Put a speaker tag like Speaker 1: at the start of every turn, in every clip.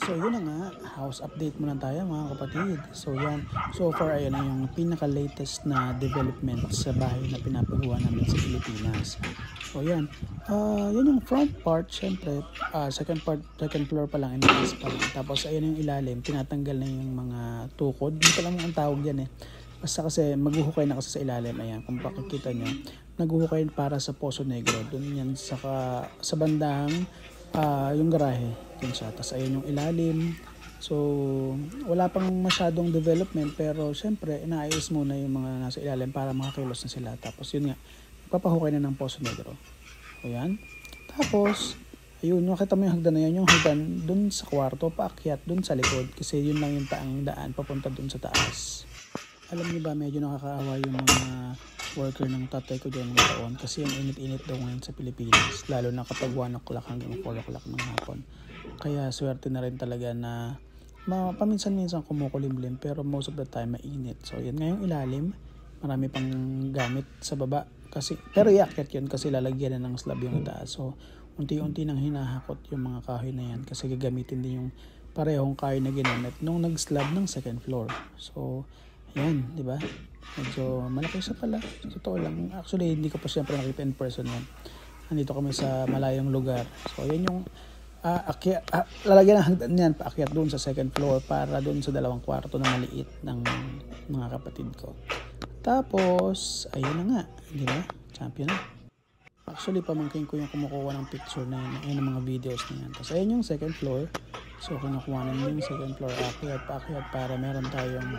Speaker 1: So yun na nga, house update muna tayo mga kapatid. So yan, so far ayan na yung pinaka-latest na development sa bahay na pinapagawa namin sa Pilipinas. So yan, yan yung front part, syempre, second floor pa lang, inaas pa lang. Tapos ayan yung ilalim, tinatanggal na yung mga tukod. Hindi ko lang ang tawag yan eh. Basta kasi maghuhukay na kasi sa ilalim, ayan, kung pakikita nyo, naghuhukay para sa Poso Negro. Doon yan sa bandang yung garahe din siya. Tapos ayun yung ilalim. So wala pang masyadong development, pero syempre inaayos muna yung mga nasa ilalim para makakilos na sila. Tapos yun nga, papahukay na ng Poso Negro. So yan. Tapos ayun, nakita mo yung hagdan na yan, yung hagdan dun sa kwarto, paakyat dun sa likod, kasi yun lang yung taang daan papunta dun sa taas. Alam niyo ba, medyo nakakaawa yung mga worker ng tatay ko dyan ng taon, kasi yung init-init daw ngayon sa Pilipinas, lalo na kapag 1 o'clock hanggang 4 o'clock ng hapon. Kaya swerte na rin talaga na paminsan-minsan kumukulimlim, pero most of the time mainit. So yun, ngayong ilalim, marami pang gamit sa baba, kasi pero iakyat yun kasi lalagyan na ng slab yung itaas. So unti-unti nang hinahakot yung mga kahoy na yan, kasi gagamitin din yung parehong kahoy na ginamit nung nag-slab ng second floor. So yan, di ba? Medyo malaki siya pala. Sa totoo lang. Actually, hindi ko pa siyempre nakita in person yan. Nandito kami sa malayong lugar. So, yan yung lalagyan ng hagdan yan, paakyat doon sa second floor para doon sa 2 kwarto na maliit ng mga kapatid ko. Tapos, ayun na nga. Di ba? Champion na. Actually, pamangkin ko yung kumukuha ng picture na yun, ng mga videos na yan. Tapos, ayun yung second floor. So, kinukuha namin yung second floor, paakyat para meron tayong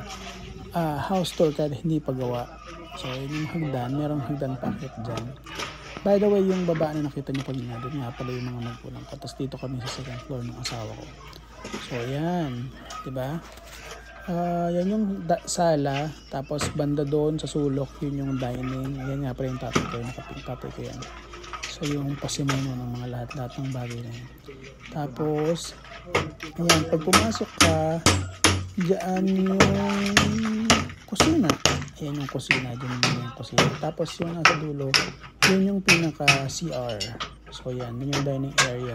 Speaker 1: house tour kahit hindi pagawa. So, yun yung hagdan. Merong hagdan paakyat dyan. By the way, yung baba na nakita nyo kanina, doon nga pala yung mga nagpulang ko. Tapos dito kami sa second floor ng asawa ko. So, yan. Diba? Yan yung sala. Tapos, banda doon sa sulok, yun yung dining. Yan nga pala yung tatay ko. Tatay ko yan. So, yung pasimuno ng mga lahat-lahat ng bagay na yan. Tapos, ayan, pag pumasok ka, diyan yung kusina. Ayan yung kusina, dyan yung kusina. Tapos yung nasa dulo, yun yung pinaka-CR. So yan, yun yung dining area.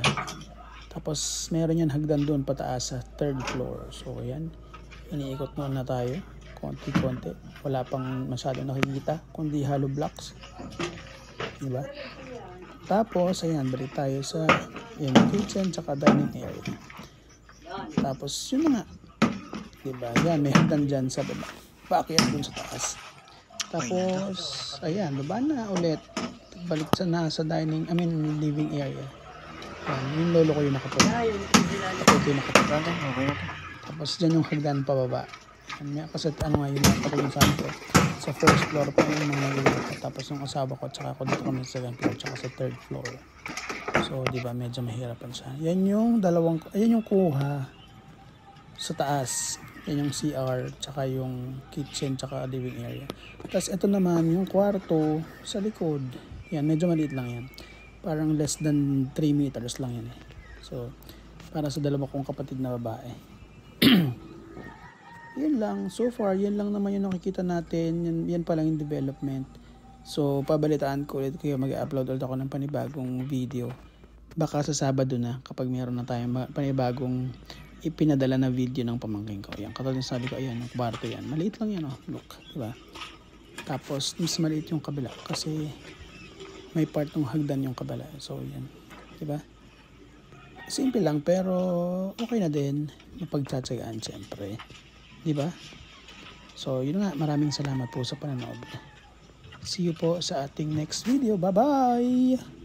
Speaker 1: Tapos meron yan hagdan doon pataas sa 3rd floor. So yan, iniikot na tayo, konti-konti. Wala pang masyadong nakikita, kundi hollow blocks. Diba? Tapos, ayan, balik tayo sa yung kitchen tsaka dining area. Tapos, yun na nga. Diba? Yan, may hagdan dyan sa baba. Paakyat dun sa taas. Tapos, ayan, baba na ulit. Balik sa dining, living area. Yan, yung lolo ko yung nakapunta. Ito yung nakapunta. Tapos, dyan yung hagdan pababa. Yan, kasi ano nga, yung nakapagin sa ko. Sa first floor pa yung mga nagulito. Tapos yung asawa ko, tsaka ako dito kami sa second floor, tsaka sa 3rd floor. So, di ba, medyo mahirapan siya. Yan yung ayan yung kuha sa taas. Yan yung CR, tsaka yung kitchen, tsaka living area. Tapos ito naman yung kwarto sa likod. Yan, medyo maliit lang yan. Parang less than 3 meters lang yan eh. So, para sa 2 kong kapatid na babae. Yan lang. So far, yan lang naman yung nakikita natin. Yan pa lang yung development. So, pabalitaan ko ulit kayo. Mag-upload ulit ako ng panibagong video. Baka sa Sabado na, kapag meron na tayong panibagong ipinadala na video ng pamangkin ko. Yan, katulad sabi ko, ayan, yung kwarto yan. Maliit lang yan, oh. Look, diba? Tapos, mas maliit yung kabila. Kasi, may part ng hagdan yung kabila. So, yan. Diba? Simple lang, pero okay na din. Mapagtsatsagaan, siyempre. Diba? So, yun nga. Maraming salamat po sa panonood. See you po sa ating next video. Bye-bye!